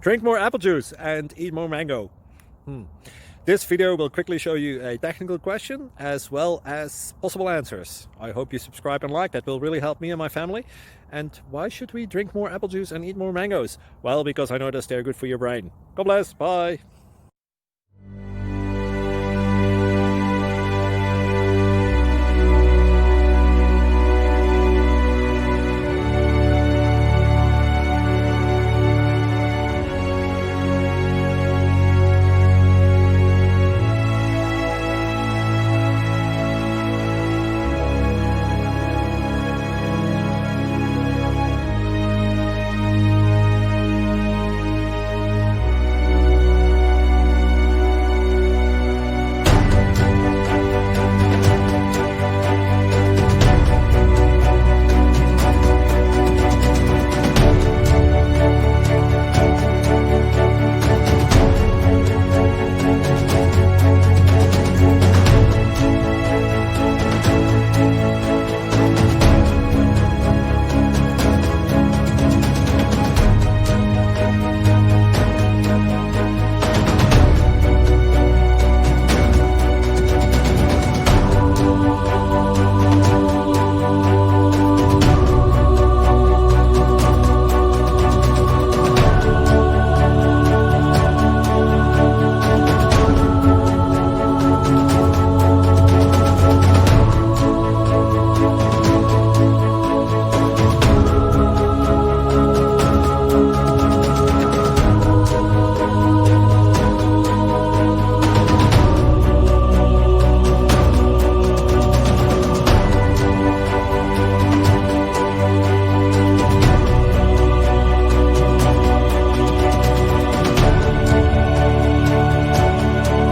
Drink more apple juice and eat more mango. This video will quickly show you a technical question as well as possible answers. I hope you subscribe and like, that will really help me and my family. And why should we drink more apple juice and eat more mangoes? Well, because I noticed they're good for your brain. God bless, bye!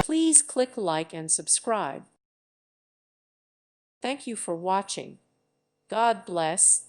Please click like and subscribe. Thank you for watching. God bless.